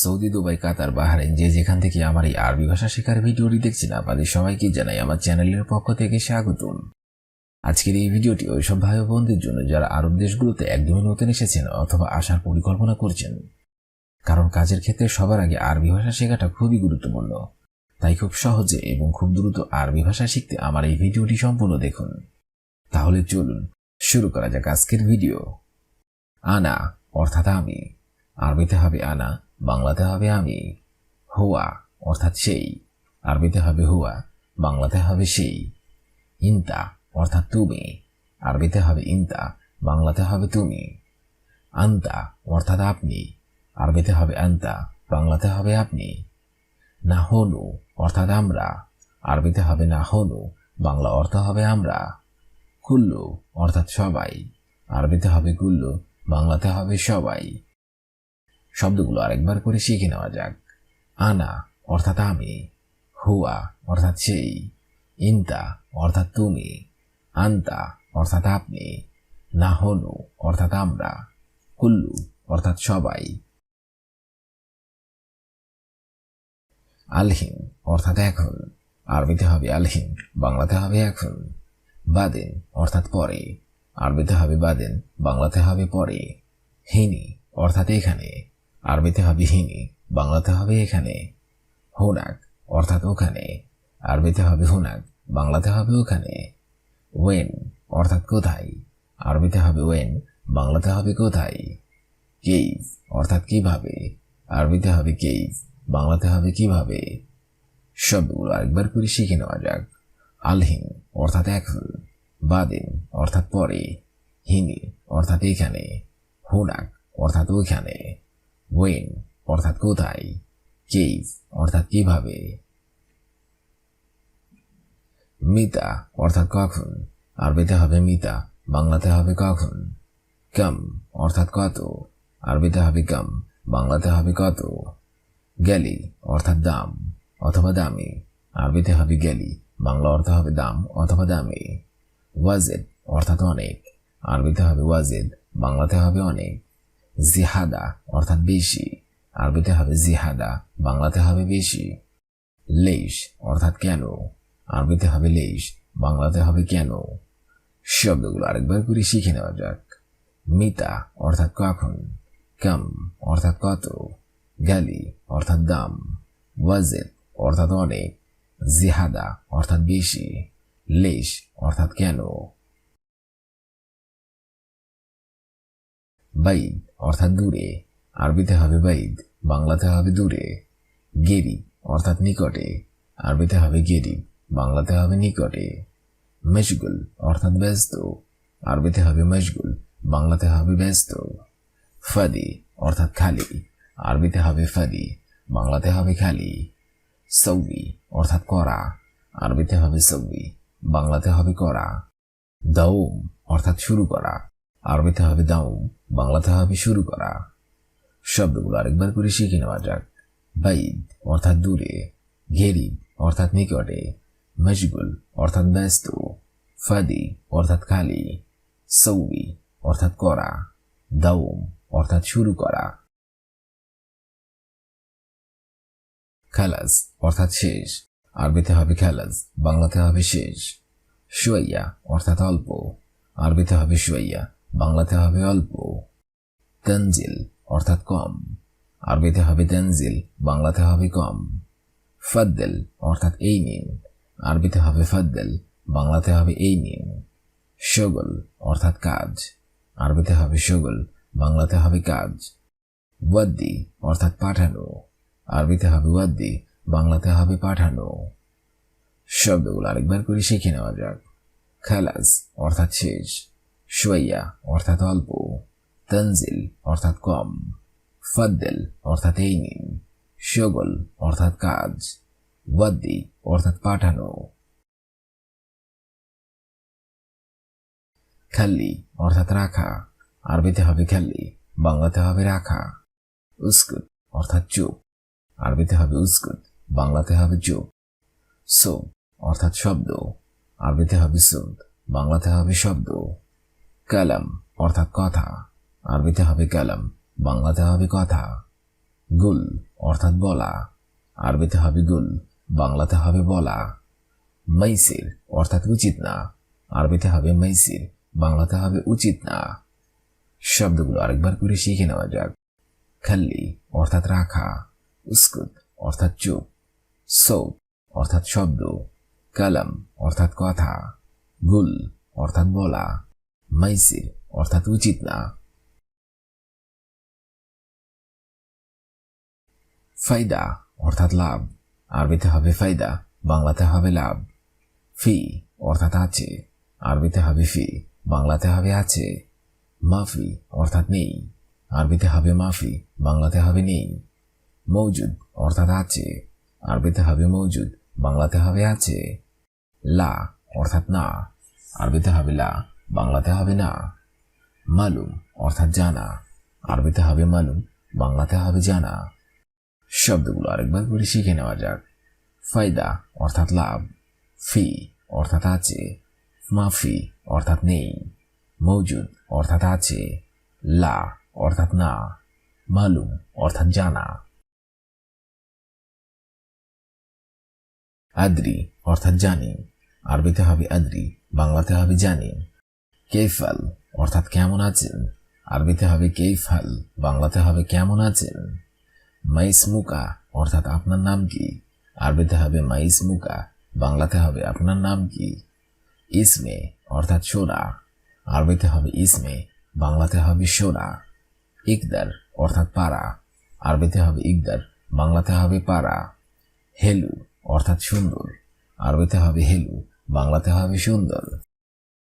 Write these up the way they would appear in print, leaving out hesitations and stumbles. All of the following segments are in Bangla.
সৌদি, দুবাই, কাতার, বাহরাইন যে যেখান থেকে আমার এই আরবি ভাষা শেখার ভিডিওটি দেখছেন, আপনাদের সবাইকে জানাই আমার চ্যানেলের পক্ষ থেকে স্বাগতম। আজকের এই ভিডিওটি ওইসব ভাই ও বোনদের জন্য যারা আরব দেশগুলোতে একদমই নতুন এসেছেন অথবা আসার পরিকল্পনা করছেন। কারণ কাজের ক্ষেত্রে সবার আগে আরবি ভাষা শেখাটা খুবই গুরুত্বপূর্ণ। তাই খুব সহজে এবং খুব দ্রুত আরবি ভাষা শিখতে আমার এই ভিডিওটি সম্পূর্ণ দেখুন। তাহলে চলুন শুরু করা যাক আজকের ভিডিও। আনা অর্থাৎ আমি, আরবিতে হবে আনা, বাংলাতে হবে আমি। হুয়া অর্থাৎ সেই, আরবিতে হবে হুয়া, বাংলাতে হবে সেই। ইনতা অর্থাৎ তুমি, আরবিতে হবে ইনতা, বাংলাতে হবে তুমি। আন্তা অর্থাৎ আপনি, আরবিতে হবে আন্তা, বাংলাতে হবে আপনি। নাহনু অর্থাৎ আমরা, আরবিতে হবে নাহনু, বাংলা অর্থ হবে আমরা। কুল্লু অর্থাৎ সবাই, আরবিতে হবে কুল্লু, বাংলাতে হবে সবাই। শব্দগুলো আরেকবার করে শিখে নেওয়া যাক। আনা অর্থাৎ আমি, হুয়া অর্থাৎ সেই, ইনতা অর্থাৎ তুমি, আন্তা অর্থাৎ আপনি, নাহনু অর্থাৎ আমরা, কুল্লু অর্থাৎ সবাই। আলহিন অর্থাৎ এখন, আরবিতে হবে আলহিন, বাংলাতে হবে এখন। বাদেন অর্থাৎ পরে, আরবিতে হবে বাদেন, বাংলাতে হবে পরে। হিনি অর্থাৎ এখানে, আরবিতে হবে হিনি, বাংলাতে হবে এখানে। হুনাক অর্থাৎ ওখানে, আরবিতে হবে হুনাক, বাংলাতে হবে ওখানে। ওয়েন অর্থাৎ কোথায়, আরবিতে হবে ওয়েন, বাংলাতে হবে কোথায়। কেইভ অর্থাৎ কিভাবে, আরবিতে হবে কেইভ, বাংলাতে হবে কিভাবে। শব্দগুলো আরেকবার করে শিখে নেওয়া যাক। আলহিন অর্থাৎ এখন, বাদিন অর্থাৎ পরে, হিনি অর্থাৎ এখানে, হুনাক অর্থাৎ ওইখানে, ওয়েন অর্থাৎ কোথায়, কেইভ অর্থাৎ কিভাবে। মিতা অর্থাৎ কখন, আরবিতে হবে মিতা, বাংলাতে হবে কখন। কাম অর্থাৎ কত, আরবিতে হবে কাম, বাংলাতে হবে কত। গেলি অর্থাৎ দাম অথবা দামি, আরবিতে হবে গেলি, বাংলা অর্থ হবে দাম অথবা দামি। ওয়াজেদ অর্থাৎ অনেক, আরবিতে হবে ওয়াজেদ, বাংলাতে হবে অনেক। জিহাদা অর্থাৎ বেশি, আরবিতে হবে জিহাদা, বাংলাতে হবে বেশি। লেশ অর্থাৎ কেন, আরবিতে হবে লেশ, বাংলাতে হবে কেন। শব্দগুলো আরেকবার করে শিখে নেওয়া যাক। মিতা অর্থাৎ কখন, কাম অর্থাৎ কত, গালি অর্থাৎ দাম, ওয়াজেদ অর্থাৎ অনেক, জিহাদা অর্থাৎ বেশি, লেশ অর্থাৎ কেন। বাইদ অর্থাৎ দূরে, আরবিতে হবে বাইদ, বাংলাতে হবে দূরে। গেরি অর্থাৎ নিকটে, আরবিতে হবে গেরি, বাংলাতে হবে নিকটে। মশগুল অর্থাৎ ব্যস্ত, আরবিতে হবে মশগুল, বাংলাতে হবে ব্যস্ত। ফাদি অর্থাৎ খালি, আরবিতে হবে ফাদি, বাংলাতে হবে খালি। সৌবি অর্থাৎ করা, আরবিতে হবে সৌবি, বাংলাতে হবে করা। দাউম অর্থাৎ শুরু করা, আরবিতে হবে দাউম, বাংলাতে হবে শুরু করা। শব্দগুলো আরেকবার করে শিখে নেওয়া যাক। বাইদ অর্থাৎ দূরে, ঘেরি অর্থাৎ নিকটে, মশগুল অর্থাৎ ব্যস্ত, ফাদি অর্থাৎ খালি, সৌবি অর্থাৎ করা, দাউম অর্থাৎ শুরু করা। খালাস অর্থাৎ শেষ, আরবিতে হবে খালাস, বাংলাতে হবে শেষ। শুয়াইয়া অর্থাৎ অল্প, আরবিতে হবে শুয়াইয়া, বাংলাতে হবে অল্প। তানজিল অর্থাৎ কম, আরবিতে হবে তানজিল, বাংলাতে হবে কম। ফাদ্দেল অর্থাৎ এই নিন, আরবিতে হবে ফাদ্দেল, বাংলাতে হবে এই নিন। শগল অর্থাৎ কাজ, আরবিতে হবে শগল, বাংলাতে হবে কাজ। ওয়াদ্দি অর্থাৎ পাঠানো, আরবিতে হবে ওয়াদ্দি, বাংলাতে হবে পাঠানো। শব্দগুলো আরেকবার করে শিখে নেওয়া যাক। খালাস অর্থাৎ শেষ, শুয়াইয়া অর্থাৎ অল্প, তানজিল অর্থাৎ কম, ফাদ্দেল অর্থাৎ এই নিন, শগল অর্থাৎ কাজ, ওয়াদ্দি অর্থাৎ পাঠানো। খাল্লি অর্থাৎ রাখা, আরবিতে হবে খাল্লি, বাংলাতে হবে রাখা। উস্কুত অর্থাৎ চুপ, আরবিতে হবে উস্কুত, বাংলাতে হবে চুপ। সুদ অর্থাৎ শব্দ, আরবিতে হবে সুদ, বাংলাতে হবে শব্দ। কালাম অর্থাৎ কথা, আরবিতে হবে কালাম, বাংলাতে হবে কথা। গুল অর্থাৎ বলা, আরবিতে হবে গুল, বাংলাতে হবে বলা। মাইসির অর্থাৎ উচিত না, আরবিতে হবে মাইসির, বাংলাতে হবে উচিত না। শব্দগুলো আরেকবার করে শিখে নেওয়া যাক। খাল্লি অর্থাৎ রাখা, উস্কুত অর্থাৎ চুপ, সৌত অর্থাৎ শব্দ, কালাম অর্থাৎ কথা, গুল অর্থাৎ বলা, মাইসির অর্থাৎ উচিত না। ফায়দা অর্থাৎ লাভ, আরবিতে হবে ফায়দা, বাংলাতে হবে লাভ। ফি অর্থাৎ আছে, আরবিতে হবে ফি, বাংলাতে হবে আছে। মাফি অর্থাৎ নেই, আরবিতে হবে মাফি, বাংলাতে হবে নেই। মৌজুদ অর্থাৎ আছে, আরবিতে হবে মৌজুদ, বাংলাতে হবে আছে। লা অর্থাৎ না, আরবিতে হবে লা, বাংলাতে হবে না। মালুম অর্থাৎ জানা, আরবিতে হবে মালুম, বাংলাতে হবে জানা। শব্দগুলো আরেকবার করে শিখে নেওয়া যাক। ফায়দা অর্থাৎ লাভ, ফি অর্থাৎ আছে, মাফি অর্থাৎ নেই, মৌজুদ অর্থাৎ আছে, লা অর্থাৎ না, মালুম অর্থাৎ জানা। আদ্রি অর্থাৎ জানি, আরবিতে হবে আদ্রি, বাংলাতে হবে জানি। কেইফাল অর্থাৎ কেমন আছেন, আরবিতে হবে কেইফাল, বাংলাতে হবে কেমন আছেন। মাইসমুকা অর্থাৎ আপনার নাম কি, আরবিতে হবে মাইসমুকা, বাংলাতে হবে আপনার নাম কি। ইসমে অর্থাৎ সোরা, আরবিতে হবে ইসমে, বাংলাতে হবে সোরা। ইকদার অর্থাৎ পারা, আরবিতে হবে ইকদার, বাংলাতে হবে পারা। হেলু অর্থাৎ সুন্দর, আরবিতে হবে হেলু, বাংলাতে হবে সুন্দর।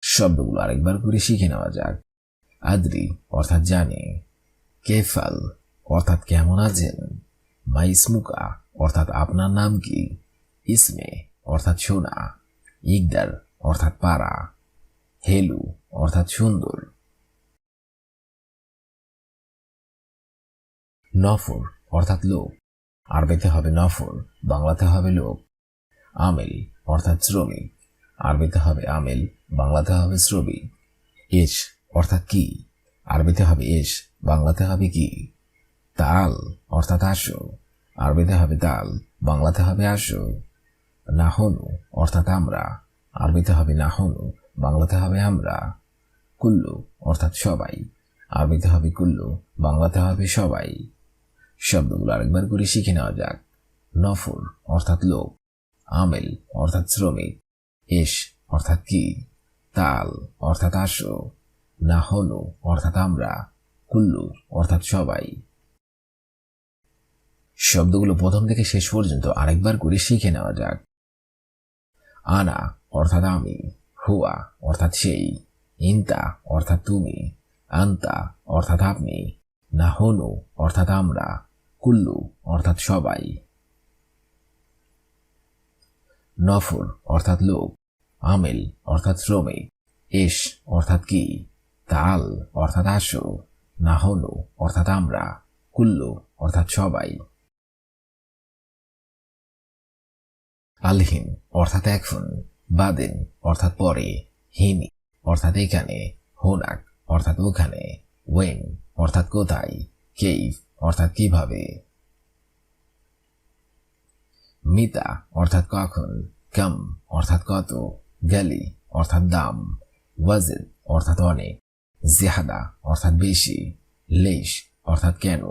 শব্দগুলো আরেকবার করে শিখে নেওয়া যাক। আদ্রি অর্থাৎ জানে, কেফাল অর্থাৎ কেমন আছেন, মাইসমুকা অর্থাৎ আপনার নাম কি, ইসমে অর্থাৎ সোনা, ইকদার অর্থাৎ পারা, হেলু অর্থাৎ সুন্দর। নফর অর্থাৎ লোক, আরবিতে হবে নফর, বাংলাতে হবে লোক। আমেল অর্থাৎ শ্রমিক, আরবিতে হবে আমেল, বাংলাতে হবে শ্রমিক। এস অর্থাৎ কি, আরবিতে হবে এস, বাংলাতে হবে কি। তাল অর্থাৎ আসো, আরবিতে হবে তাল, বাংলাতে হবে আসো। নাহনু অর্থাৎ আমরা, আরবিতে হবে নাহনু, বাংলাতে হবে আমরা। কুল্লু অর্থাৎ সবাই, আরবিতে হবে কুল্লু, বাংলাতে হবে সবাই। শব্দগুলো আরেকবার করে শিখে নেওয়া যাক। নফর অর্থাৎ লোক, আমেল অর্থাৎ শ্রমিক, এস অর্থাৎ কি, তাল অর্থাৎ আসো, নাহনু অর্থাৎ আমরা, কুল্লু অর্থাৎ সবাই। শব্দগুলো প্রথম থেকে শেষ পর্যন্ত আরেকবার করে শিখে নেওয়া যাক। আনা অর্থাৎ আমি, হুয়া অর্থাৎ সেই, ইন্তা অর্থাৎ তুমি, আন্তা অর্থাৎ আপনি, নাহনু অর্থাৎ আমরা, কুল্লু অর্থাৎ সবাই। নফর অর্থাৎ লোক, আমেল অর্থাৎ শ্রমিক, এস অর্থাৎ কি, তাল অর্থাৎ আসো, নাহনু অর্থাৎ আমরা, কুল্লু অর্থাৎ সবাই। আলহিন অর্থাৎ এখন, বাদেন অর্থাৎ পরে, হিনি অর্থাৎ এখানে, হোনাক অর্থাৎ ওখানে, ওয়েন অর্থাৎ কোথায়, কেইফ অর্থাৎ কিভাবে। মিতা অর্থাৎ কখন, কম অর্থাৎ কত, গালি অর্থাৎ দাম, ওয়াজিদ অর্থাৎ অনেক, জিহাদা অর্থাৎ বেশি, লেশ অর্থাৎ কেন।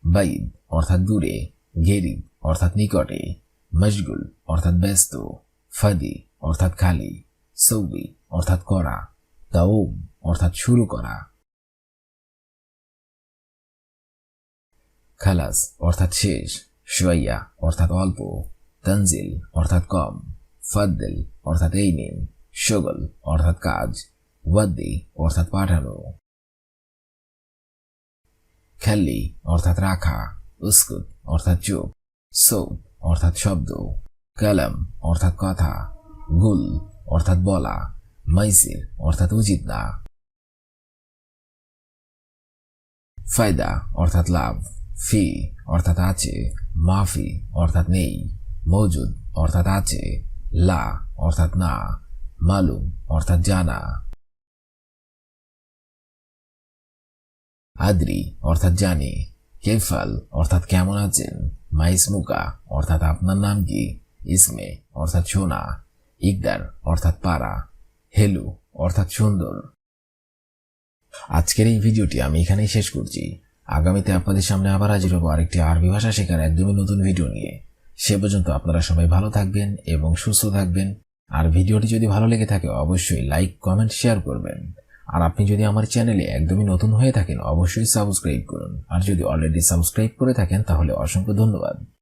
বাইদ অর্থাৎ দূরে, গেরিব অর্থাৎ নিকটে, মশগুল অর্থাৎ ব্যস্ত, ফাদি অর্থাৎ খালি, সৌবি অর্থাৎ করা, তাওম অর্থাৎ শুরু করা। খালাস অর্থাৎ শেষ, শুয়াইয়া অর্থাৎ অল্প, তনজিল অর্থাৎ কম, ফাদ্দিল অর্থাৎ এই নিন, শগল অর্থাৎ কাজ, ওয়াদ্দি অর্থাৎ পাঠানো। খাল্লি অর্থাৎ রাখা, উস্কুত অর্থাৎ চুপ, সৌত অর্থাৎ শব্দ, কালাম অর্থাৎ কথা, গুল অর্থাৎ বলা, মাইসির অর্থাৎ উচিত না। ফায়দা অর্থাৎ লাভ, ফি অর্থাৎ আছে, মাফি অর্থাৎ নেই, মৌজুদ অর্থাৎ আছে, লা অর্থাৎ না, মালুম অর্থাৎ জানা। আদ্রি অর্থাৎ জানি, কেফাল অর্থাৎ কেমন আছেন, মাইসমুকা অর্থাৎ আপনার নাম কি, ইসমে অর্থাৎ সোনা, ইকদার অর্থাৎ পারা, হেলু অর্থাৎ সুন্দর। আজকের এই ভিডিওটি আমি এখানেই শেষ করছি। আগামীতে আপনাদের সামনে আবার হাজির হবো আরেকটি আরবি ভাষা শেখার একদমই নতুন ভিডিও নিয়ে। সে পর্যন্ত আপনারা সবাই ভালো থাকবেন এবং সুস্থ থাকবেন। আর ভিডিওটি যদি ভালো লেগে থাকে অবশ্যই লাইক, কমেন্ট, শেয়ার করবেন। আর আপনি যদি আমার চ্যানেলে একদমই নতুন হয়ে থাকেন অবশ্যই সাবস্ক্রাইব করুন। আর যদি অলরেডি সাবস্ক্রাইব করে থাকেন তাহলে অসংখ্য ধন্যবাদ।